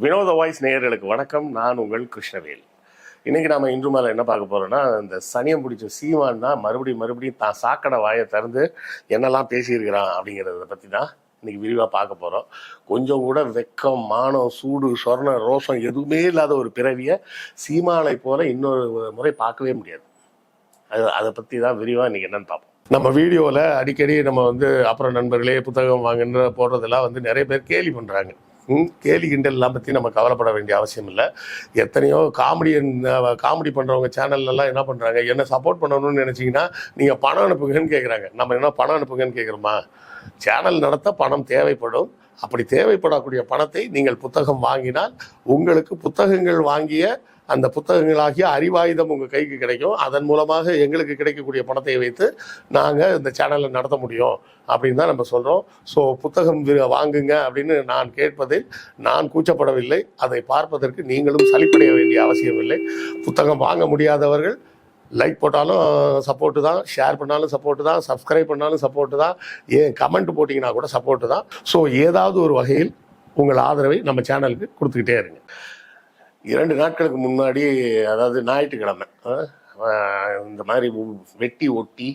வினோத வாய்ஸ் நேயர்களுக்கு வணக்கம். நான் உங்கள் கிருஷ்ணவேல். இன்னைக்கு நாம இன்று மேலே என்ன பார்க்க போறோம்னா, இந்த சனியம் பிடிச்ச சீமான் தான் மறுபடியும் தான் சாக்கடை வாயை திறந்து என்னெல்லாம் பேசியிருக்கிறான் அப்படிங்கிறத பற்றி தான் இன்னைக்கு விரிவாக பார்க்க போகிறோம். கொஞ்சம் கூட வெக்கம், மானம், சூடு, சொர்ண, ரோஷம் எதுவுமே இல்லாத ஒரு பிறவியை சீமானை போல இன்னொரு முறை பார்க்கவே முடியாது. அதை பற்றி தான் விரிவாக இன்னைக்கு என்னன்னு பார்ப்போம். நம்ம வீடியோவில் அடிக்கடி நம்ம அப்புறம் நண்பர்களே புத்தகம் வாங்குன்ற போடுறதெல்லாம் நிறைய பேர் கேலி பண்ணுறாங்க. கேலி கிண்டல்லாம் பற்றி நம்ம கவலைப்பட வேண்டிய அவசியம் இல்லை. எத்தனையோ காமெடி பண்ணுறவங்க சேனல்லாம் என்ன பண்ணுறாங்க, என்ன சப்போர்ட் பண்ணணும்னு நினச்சிங்கன்னா நீங்கள் பணம் அனுப்புங்கன்னு கேட்குறாங்க. நம்ம என்ன பணம் அனுப்புங்கன்னு கேட்குறோமா? சேனல் நடத்த பணம் தேவைப்படும். அப்படி தேவைப்படக்கூடிய பணத்தை நீங்கள் புத்தகம் வாங்கினால் உங்களுக்கு புத்தகங்கள் வாங்கிய அந்த புத்தகங்களாகிய அறிவாயுதம் உங்கள் கைக்கு கிடைக்கும். அதன் மூலமாக எங்களுக்கு கிடைக்கக்கூடிய பணத்தை வைத்து நாங்கள் இந்த சேனலை நடத்த முடியும் அப்படின்னு தான் நம்ம சொல்கிறோம். ஸோ புத்தகம் வாங்குங்க அப்படின்னு நான் கேட்பதில் நான் கூச்சப்படவில்லை. அதை பார்ப்பதற்கு நீங்களும் சலிப்படைய வேண்டிய அவசியம் இல்லை. புத்தகம் வாங்க முடியாதவர்கள் லைக் போட்டாலும் சப்போர்ட்டு தான், ஷேர் பண்ணாலும் சப்போர்ட்டு தான், சப்ஸ்கிரைப் பண்ணாலும் சப்போர்ட்டு தான், ஏன் கமெண்ட் போட்டிங்கன்னா கூட சப்போர்ட்டு தான். ஸோ ஏதாவது ஒரு வகையில் உங்கள் ஆதரவை நம்ம சேனலுக்கு கொடுத்துக்கிட்டே இருங்க. 2 நாட்களுக்கு முன்னாடி, அதாவது ஞாயிற்றுக்கிழமை, இந்த மாதிரி வெட்டி ஒட்டி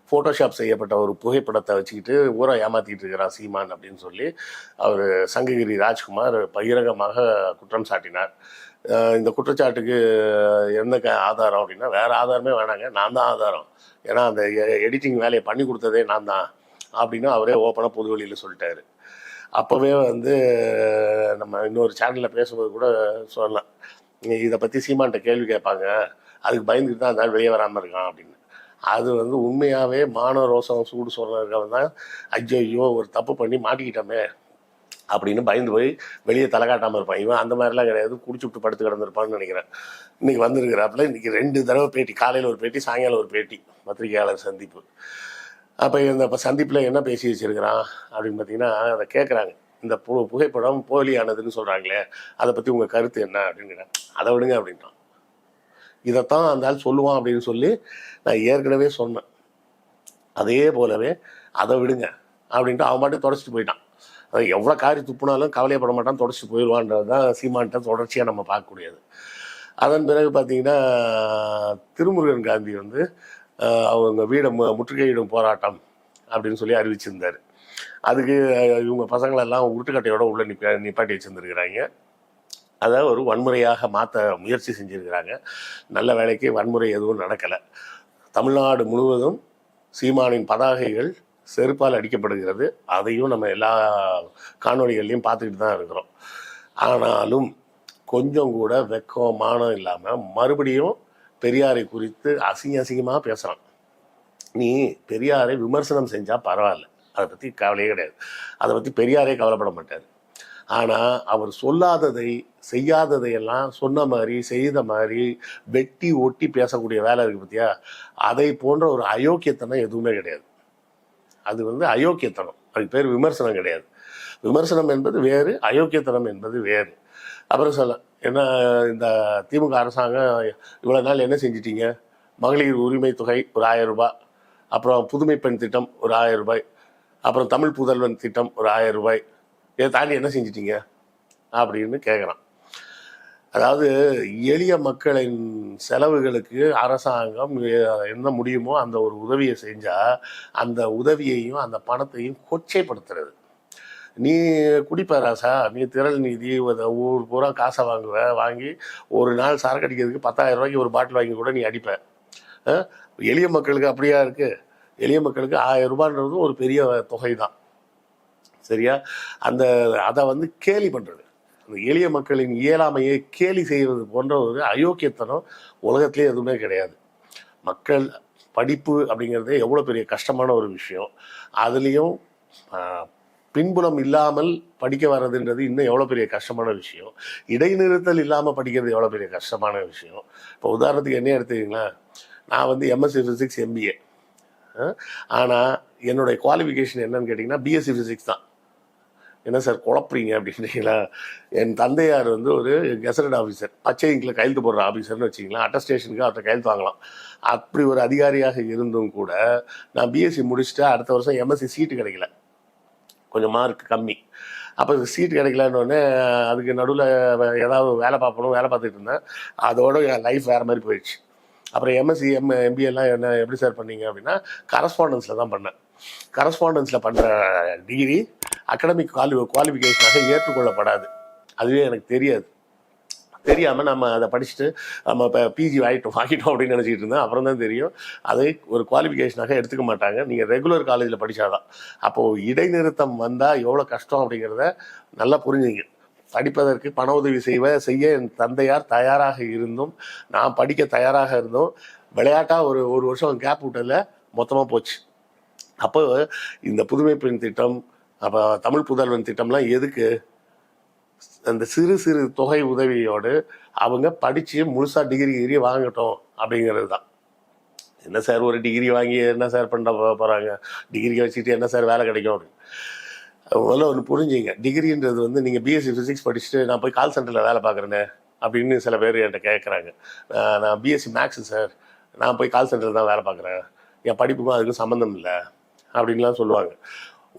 ஃபோட்டோஷாப் செய்யப்பட்ட ஒரு புகைப்படத்தை வச்சுக்கிட்டு ஊரை ஏமாற்றிட்டு இருக்கிறான் சீமான் அப்படின்னு சொல்லி அவர் சங்ககிரி ராஜ்குமார் பகிரங்கமாக குற்றம் சாட்டினார். இந்த குற்றச்சாட்டுக்கு என்ன ஆதாரம் அப்படின்னா, வேறு ஆதாரமே வேணாங்க, நான் தான் ஆதாரம், ஏன்னா அந்த எடிட்டிங் வேலையை பண்ணி கொடுத்ததே நான் தான் அப்படின்னு அவரே ஓப்பனாக பொதுவெளியில் சொல்லிட்டாரு. அப்போவே நம்ம இன்னொரு சேனலில் பேசும்போது கூட சொல்லலாம், இதை பற்றி சீமான்கிட்ட கேள்வி கேட்பாங்க, அதுக்கு பயந்துட்டு தான் அந்த வெளியே வராமல் இருக்கான் அப்படின்னு. அது உண்மையாகவே மான ரோசம் சூடு சொல்கிறவங்க தான் ஐயோ ஒரு தப்பு பண்ணி மாட்டிக்கிட்டோமே அப்படின்னு பயந்து போய் வெளியே தலை காட்டாமல் இருப்பான். இவன் அந்த மாதிரிலாம் கிடையாது, குடிச்சு விட்டு படுத்து கிடந்திருப்பான்னு நினைக்கிறேன். இன்றைக்கி வந்திருக்கிறாப்புல. இன்றைக்கி 2 தடவை பேட்டி, காலையில் ஒரு பேட்டி, சாயங்காலம் ஒரு பேட்டி, பத்திரிகையாளர் சந்திப்பு. அப்போ இந்த சந்திப்பில் என்ன பேசி வச்சுருக்கிறான் அப்படின்னு பார்த்தீங்கன்னா, அதை கேட்குறாங்க, இந்த புகைப்படம் போலியானதுன்னு சொல்கிறாங்களே, அதை பற்றி உங்கள் கருத்து என்ன அப்படிங்கிறேன். அதை விடுங்க அப்படின்ட்டான். இதைத்தான் அந்த ஆள் சொல்லுவான் அப்படின்னு சொல்லி நான் ஏற்கனவே சொன்னேன். அதே போலவே அதை விடுங்க அப்படின்ட்டு அவன் பாட்டு தொடச்சிட்டு போயிட்டான். அது எவ்வளோ காரி துப்புனாலும் கவலையப்பட மாட்டான், தொடச்சிட்டு போயிடுவான்றது தான் சீமான்கிட்ட தொடர்ச்சியாக நம்ம பார்க்கக்கூடியது. அதன் பிறகு பார்த்தீங்கன்னா, திருமுருகன் காந்தி அவங்க வீடை முற்றுகையிடும் போராட்டம் அப்படின்னு சொல்லி அறிவிச்சிருந்தார். அதுக்கு இவங்க பசங்களெல்லாம் உருட்டுக்கட்டையோட உள்ள நிப்பாட்டி வச்சுருந்துருக்கிறாங்க. அதை ஒரு வன்முறையாக மாற்ற முயற்சி செஞ்சுருக்கிறாங்க. நல்ல வேலைக்கு வன்முறை எதுவும் நடக்கலை. தமிழ்நாடு முழுவதும் சீமானின் பதாகைகள் செருப்பால் அடிக்கப்படுகிறது. அதையும் நம்ம எல்லா காணொலிகள்லையும் பார்த்துக்கிட்டு தான் இருக்கிறோம். ஆனாலும் கொஞ்சம் கூட வெக்கம் மானம் இல்லாமல் மறுபடியும் பெரியாரை குறித்து அசிங்கமாக பேசுகிறான். நீ பெரியாரை விமர்சனம் செஞ்சால் பரவாயில்ல, அதை பற்றி கவலையே கிடையாது, அதை பற்றி பெரியாரே கவலைப்பட மாட்டார். ஆனால் அவர் சொல்லாததை செய்யாததையெல்லாம் சொன்ன மாதிரி செய்த மாதிரி வெட்டி ஒட்டி பேசக்கூடிய வேலை இருக்குது பார்த்தியா, அதை போன்ற ஒரு அயோக்கியத்தனம் எதுவுமே கிடையாது. அது அயோக்கியத்தனம், அதுக்கு பேர் விமர்சனம் கிடையாது. விமர்சனம் என்பது வேறு, அயோக்கியத்தனம் என்பது வேறு. அப்புறம் சொல்ல என்ன, இந்த திமுக அரசாங்கம் இவ்வளோ நாள் என்ன செஞ்சிட்டீங்க, மகளிர் உரிமை தொகை ஒரு 1000 ரூபாய், அப்புறம் புதுமை பெண் திட்டம் ஒரு 1000 ரூபாய், அப்புறம் தமிழ் புதல்வன் திட்டம் ஒரு 1000 ரூபாய், இதை தாண்டி என்ன செஞ்சிட்டீங்க அப்படின்னு கேட்குறான். அதாவது எளிய மக்களின் செலவுகளுக்கு அரசாங்கம் என்ன முடியுமோ அந்த ஒரு உதவியை செஞ்சால் அந்த உதவியையும் அந்த பணத்தையும் கொச்சைப்படுத்துறது. நீ குடிப்பராசா, நீ திரள் நீதி ஊர் பூரா காசை வாங்கி ஒரு நாள் சரக்கு அடிக்கிறதுக்கு 10,000 ரூபாய்க்கு ஒரு பாட்டில் வாங்கி கூட நீ அடிப்ப. எளிய மக்களுக்கு அப்படியா இருக்குது? எளிய மக்களுக்கு 1000 ரூபான்றது ஒரு பெரிய தொகை தான், சரியா? அதை கேலி பண்ணுறது, அந்த எளிய மக்களின் இயலாமையை கேலி செய்வது போன்ற ஒரு அயோக்கியத்தனம் உலகத்திலே எதுவுமே கிடையாது. மக்கள் படிப்பு அப்படிங்கிறதே எவ்வளோ பெரிய கஷ்டமான ஒரு விஷயம். அதுலேயும் பின்புலம் இல்லாமல் படிக்க வர்றதுன்றது இன்னும் எவ்வளோ பெரிய கஷ்டமான விஷயம். இடைநிறுத்தல் இல்லாமல் படிக்கிறது எவ்வளோ பெரிய கஷ்டமான விஷயம். இப்போ உதாரணத்துக்கு என்ன எடுத்துக்கிங்களா, நான் எம்எஸ்சி ஃபிசிக்ஸ் எம்பிஏ, ஆனால் என்னுடைய குவாலிஃபிகேஷன் என்னன்னு கேட்டிங்கன்னா பிஎஸ்சி ஃபிசிக்ஸ் தான். என்ன சார் குழப்பறீங்க அப்படின்றீங்களா? என் தந்தையார் ஒரு கெசட்டட் ஆஃபீஸர், பச்சை இங்கில் கையெழுத்து போடுற ஆஃபீஸர்னு வச்சிங்களா, அட்டஸ்டேஷனுக்கு அவர்கிட்ட கையெழுத்து வாங்கலாம். அப்படி ஒரு அதிகாரியாக இருந்தும் கூட நான் பிஎஸ்சி முடிச்சுட்டு அடுத்த வருஷம் எம்எஸ்சி சீட்டு கிடைக்கல, கொஞ்சம் மார்க் கம்மி. அப்போ சீட் கிடைக்கலன்னு அதுக்கு நடுவில் ஏதாவது வேலை பார்க்கணும், வேலை பார்த்துட்டு இருந்தேன். அதோட என் லைஃப் வேறு மாதிரி போயிடுச்சு. அப்புறம் எம்எஸ்சி எம்பிஏ எல்லாம் என்ன எப்படி சார் பண்ணீங்க அப்படின்னா, கரஸ்பாண்டன்ஸில் தான் பண்ணேன். கரஸ்பாண்டன்ஸில் பண்ணுற டிகிரி அகடமிக் குவாலிஃபிகேஷனாக ஏற்றுக்கொள்ளப்படாது. அதுவே எனக்கு தெரியாது. தெரியாமல் நம்ம அதை படிச்சுட்டு நம்ம இப்போ பிஜி வாங்கிட்டோம் அப்படின்னு நினச்சிக்கிட்டு இருந்தேன். அப்புறம் தான் தெரியும் அதை ஒரு குவாலிஃபிகேஷனாக எடுத்துக்க மாட்டாங்க. நீங்கள் ரெகுலர் காலேஜில் படித்தாதான். அப்போது இடைநிறுத்தம் வந்தால் எவ்வளோ கஷ்டம் அப்படிங்கிறத நல்லா புரிஞ்சுங்க. படிப்பதற்கு பண உதவி செய்ய என் தந்தையார் தயாராக இருந்தும், நான் படிக்க தயாராக இருந்தும், விளையாட்டாக ஒரு வருஷம் கேப் விட்டதில் மொத்தமாக போச்சு. அப்போ இந்த புதுமை பெண் திட்டம், அப்போ தமிழ் புதல்வன் திட்டம்லாம் எதுக்கு? அந்த சிறு சிறு தொகை உதவியோடு அவங்க படித்து முழுசாக டிகிரி வாங்கட்டும் அப்படிங்கிறது தான். என்ன சார் ஒரு டிகிரி வாங்கி என்ன சார் பண்ண போகிறாங்க? டிகிரி வச்சுட்டு என்ன சார் வேலை கிடைக்கும் அப்படின்னு முதல்ல ஒன்று புரிஞ்சுங்க. டிகிரின்றது வந்து நீங்கள் பிஎஸ்சி ஃபிசிக்ஸ் படிச்சுட்டு நான் போய் கால் சென்டரில் வேலை பார்க்குறேனே அப்படின்னு சில பேர் என்கிட்ட கேட்குறாங்க. நான் பிஎஸ்சி மேக்ஸு சார், நான் போய் கால் சென்டரில் தான் வேலை பார்க்குறேன், என் படிப்புக்கும் அதுக்கும் சம்மந்தம் இல்லை அப்படின்லாம் சொல்லுவாங்க.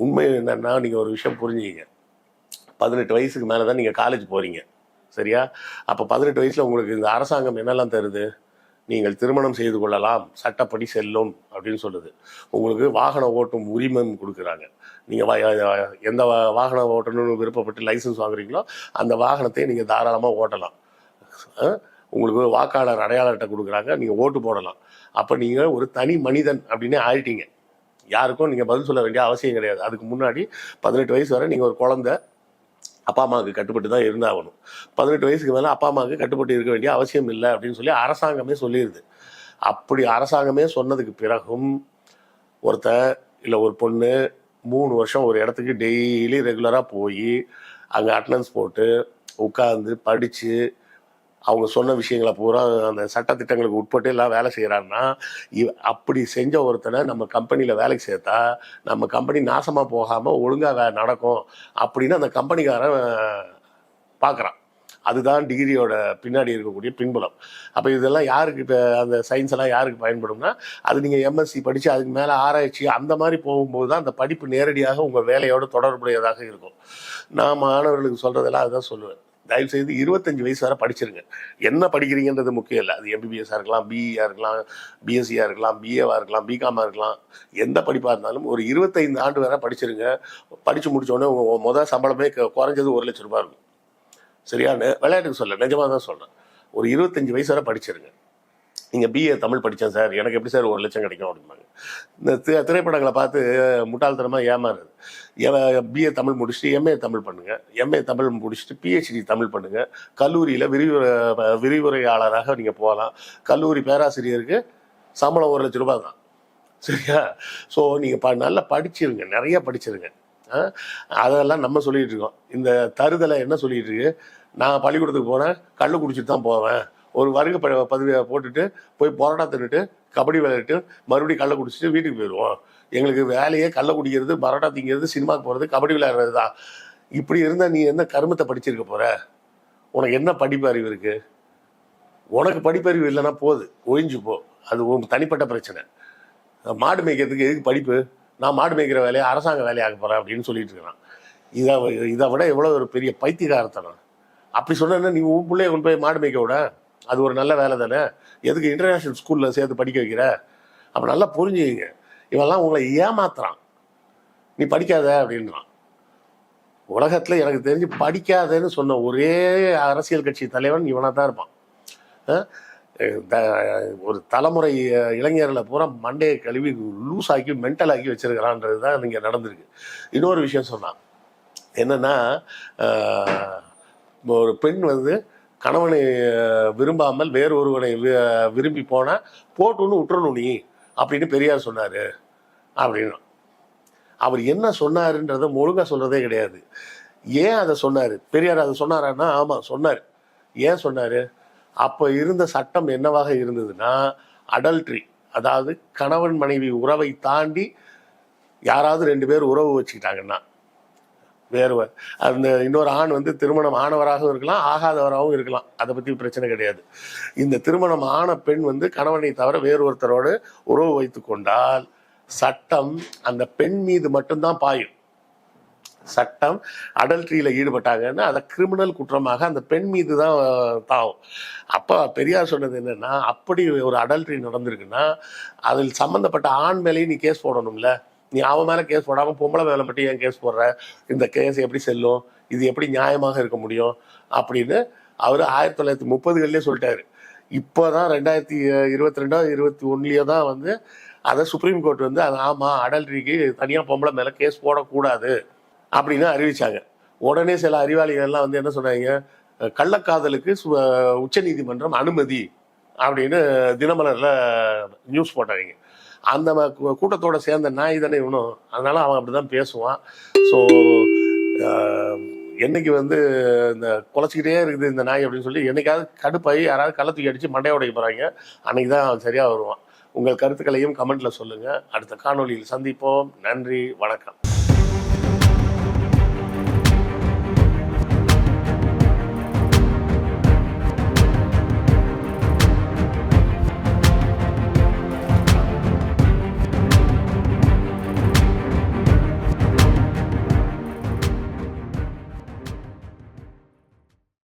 உண்மை என்னன்னா, நீங்கள் ஒரு விஷயம் புரிஞ்சுங்க. 18 வயசுக்கு மேலே தான் நீங்கள் காலேஜ் போகிறீங்க, சரியா? அப்போ 18 வயசில் உங்களுக்கு இந்த அரசாங்கம் என்னெல்லாம் தருது? நீங்கள் திருமணம் செய்து கொள்ளலாம், சட்டப்படி செல்லும் அப்படின்னு சொல்லுது. உங்களுக்கு வாகன ஓட்டும் உரிமம் கொடுக்குறாங்க. நீங்கள் எந்த வாகனம் ஓட்டணும்னு விருப்பப்பட்டு லைசன்ஸ் வாங்குறீங்களோ அந்த வாகனத்தை நீங்கள் தாராளமாக ஓட்டலாம். உங்களுக்கு வாக்காளர் அடையாள அட்டை கொடுக்குறாங்க, நீங்கள் ஓட்டு போடலாம். அப்போ நீங்கள் ஒரு தனி மனிதன் அப்படின்னு ஆயிட்டீங்க. யாருக்கும் நீங்கள் பதில் சொல்ல வேண்டிய அவசியம் கிடையாது. அதுக்கு முன்னாடி 18 வயசு வரை நீங்கள் ஒரு குழந்தை, அப்பா அம்மாவுக்கு கட்டுப்பட்டு தான் இருந்தாகணும். 18 வயசுக்கு மேலே அப்பா அம்மாவுக்கு கட்டுப்பட்டு இருக்க வேண்டிய அவசியம் இல்லை அப்படின்னு சொல்லி அரசாங்கமே சொல்லிடுது. அப்படி அரசாங்கமே சொன்னதுக்கு பிறகும் ஒருத்தர் இல்லை ஒரு பொண்ணு 3 வருஷம் ஒரு இடத்துக்கு டெய்லி ரெகுலராக போய் அங்கே அட்டண்டன்ஸ் போட்டு உட்காந்து படித்து அவங்க சொன்ன விஷயங்களை பூரா அந்த சட்டத்திட்டங்களுக்கு உட்பட்டு எல்லாம் வேலை செய்கிறான்னா, அப்படி செஞ்ச ஒருத்தனை நம்ம கம்பெனியில் வேலைக்கு சேர்த்தா நம்ம கம்பெனி நாசமாக போகாமல் ஒழுங்காக நடக்கும் அப்படின்னு அந்த கம்பெனிக்காரன் பார்க்குறான். அதுதான் டிகிரியோட பின்னாடி இருக்கக்கூடிய பின்புலம். அப்போ இதெல்லாம் யாருக்கு இப்போ அந்த சயின்ஸ் எல்லாம் யாருக்கு பயன்படும்னா, அது நீங்கள் எம்எஸ்சி படித்து அதுக்கு மேலே ஆராய்ச்சி அந்த மாதிரி போகும்போது தான் அந்த படிப்பு நேரடியாக உங்கள் வேலையோடு தொடர்புடையதாக இருக்கும். நான் மாணவர்களுக்கு சொல்கிறதெல்லாம் அதுதான் சொல்லுவேன். தயவுசெய்து 25 வயசு வரை படிச்சிருங்க. என்ன படிக்கிறீங்கன்றது முக்கியம் இல்லை. அது எம்பிபிஎஸ்ஸாக இருக்கலாம், பிஇஆ இருக்கலாம், பிஎஸ்சியாக இருக்கலாம், பிஏவாக இருக்கலாம், பிகாமாக இருக்கலாம். எந்த படிப்பாக இருந்தாலும் ஒரு 25 ஆண்டு வரை படிச்சிருங்க. படித்து முடித்தோடனே உங்கள் முதல் சம்பளமே குறைஞ்சது 1 லட்சம் ரூபாய் இருக்கும். சரியான விளையாட்டுக்கு சொல்ல, நிஜமாக தான் சொல்கிறேன். ஒரு 25 வயசு வரை படிச்சிருங்க. நீங்கள் பிஏ தமிழ் படித்தேன் சார், எனக்கு எப்படி சார் 1 லட்சம் கிடைக்கும் அப்படிம்பாங்க. இந்த திரைப்படங்களை பார்த்து முட்டாள்தனமாக ஏமாறுது. பிஏ தமிழ் முடிச்சுட்டு எம்ஏ தமிழ் பண்ணுங்கள், எம்ஏ தமிழ் முடிச்சுட்டு பிஹெச்டி தமிழ் பண்ணுங்கள். கல்லூரியில் விரிவுரையாளராக நீங்கள் போகலாம். கல்லூரி பேராசிரியருக்கு சம்பளம் 1 லட்சம் ரூபாய் தான், சரியா? ஸோ நீங்கள் நல்லா படிச்சிருங்க, நிறைய படிச்சிருங்க. அதெல்லாம் நம்ம சொல்லிகிட்டு இருக்கோம். இந்த தருதலை என்ன சொல்லிகிட்டு இருக்கு? நான் பள்ளிக்கூடத்துக்கு போனேன், கல் குடிச்சிட்டு தான் போவேன், ஒரு வருகை பதவியை போட்டுட்டு போய் பரோட்டா தின்னுட்டு கபடி விளையாட்டு மறுபடியும் கல்லை குடிச்சிட்டு வீட்டுக்கு போயிடுவோம். எங்களுக்கு வேலையே கல்லை குடிக்கிறது, பரோட்டா திங்கிறது, சினிமாவுக்கு போகிறது, கபடி விளையாடுறது தான். இப்படி இருந்தால் நீ என்ன கருமத்தை படிச்சிருக்க போகிற? உனக்கு என்ன படிப்பு அறிவு இருக்குது? உனக்கு படிப்பறிவு இல்லைன்னா போகுது, ஒழிஞ்சு போ. அது உன் தனிப்பட்ட பிரச்சனை. மாடு மேய்க்கிறதுக்கு எதுக்கு படிப்பு? நான் மாடு மேய்க்கிற வேலையை அரசாங்க வேலையாக போகிறேன் அப்படின்னு சொல்லிட்டு இருக்கிறான். இதை விட எவ்வளோ ஒரு பெரிய பைத்தியக்காரத்தனம். அப்படி சொன்னா நீ உன் பிள்ளைய கொண்டு போய் மாடு மேய்க்க விட, அது ஒரு நல்ல வேலை தானே? எதுக்கு இன்டர்நேஷ்னல் ஸ்கூலில் சேர்த்து படிக்க வைக்கிற? அப்போ நல்லா புரிஞ்சுக்கிங்க. இவெல்லாம் உங்களை ஏமாத்துறான். நீ படிக்காத அப்படின்றான். உலகத்தில் எனக்கு தெரிஞ்சு படிக்காதன்னு சொன்ன ஒரே அரசியல் கட்சி தலைவன் இவனாக தான் இருப்பான். ஒரு தலைமுறை இளைஞர்களை பூரா மண்டையை கழுவி லூஸ் ஆக்கி மென்டல் ஆக்கி வச்சிருக்கிறான்றது தான் இங்கே நடந்திருக்கு. இன்னொரு விஷயம் சொன்னான் என்னன்னா, ஒரு பெண் வந்து கணவனை விரும்பாமல் வேறு ஒருவனை விரும்பி போனால் போட்டுன்னு விட்டுறணும் நீ அப்படின்னு பெரியார் சொன்னார் அப்படின்னு. அவர் என்ன சொன்னாருன்றதை ஒழுங்காக சொல்கிறதே கிடையாது. ஏன் அதை சொன்னார்? பெரியார் அதை சொன்னாரான்னா, ஆமாம் சொன்னார். ஏன் சொன்னார்? அப்போ இருந்த சட்டம் என்னவாக இருந்ததுன்னா, அடல்ட்ரி, அதாவது கணவன் மனைவி உறவை தாண்டி யாராவது 2 பேர் உறவு வச்சுக்கிட்டாங்கன்னா, வேறு அந்த இன்னொரு ஆண் வந்து திருமணம் ஆனவராகவும் இருக்கலாம், ஆகாதவராகவும் இருக்கலாம், அதை பற்றி பிரச்சனை கிடையாது. இந்த திருமணம் ஆன பெண் வந்து கணவனை தவிர வேறு ஒருத்தரோடு உறவு வைத்து கொண்டால் சட்டம் அந்த பெண் மீது மட்டும்தான் பாயும். சட்டம் அடல்ட்ரியில் ஈடுபட்டாங்கன்னா அதை கிரிமினல் குற்றமாக அந்த பெண் மீது தான் தாவும். அப்போ பெரியார் சொன்னது என்னன்னா, அப்படி ஒரு அடல்ட்ரி நடந்திருக்குன்னா அதில் சம்மந்தப்பட்ட ஆண் மேலேயும் நீ கேஸ் போடணும்ல. நீ அவன் மேலே கேஸ் போடாமல் பொம்பளை மேலே மட்டும் ஏன் கேஸ் போடுற? இந்த கேஸ் எப்படி செல்லும்? இது எப்படி நியாயமாக இருக்க முடியும் அப்படின்னு அவர் 1930களிலே சொல்லிட்டாரு. இப்போ தான் 2022 21 தான் வந்து அதை சுப்ரீம் கோர்ட் வந்து அது ஆமாம் அடல்ட்ரிக்கு தனியாக பொம்பளை மேலே கேஸ் போடக்கூடாது அப்படின்னு அறிவிச்சாங்க. உடனே சில அறிவாளிகள்லாம் வந்து என்ன சொன்னாங்க, கள்ளக்காதலுக்கு உச்சநீதிமன்றம் அனுமதி அப்படின்னு தினமலரில் நியூஸ் போட்டாங்க. அந்த கூட்டத்தோட சேர்ந்த நாய் தானே இவனும், அதனால அவன் அப்படிதான் பேசுவான். ஸோ என்னைக்கு வந்து இந்த குலைச்சிக்கிட்டே இருக்குது இந்த நாய் அப்படின்னு சொல்லி என்னைக்காவது கடுப்பாகி யாராவது கள்ள தூக்கி அடித்து மண்டையை உடைக்க போகிறாங்க, அன்னைக்கு தான் அவன் சரியாக வருவான். உங்கள் கருத்துக்களையும் கமெண்ட்ல சொல்லுங்கள். அடுத்த காணொலியில் சந்திப்போம். நன்றி, வணக்கம்.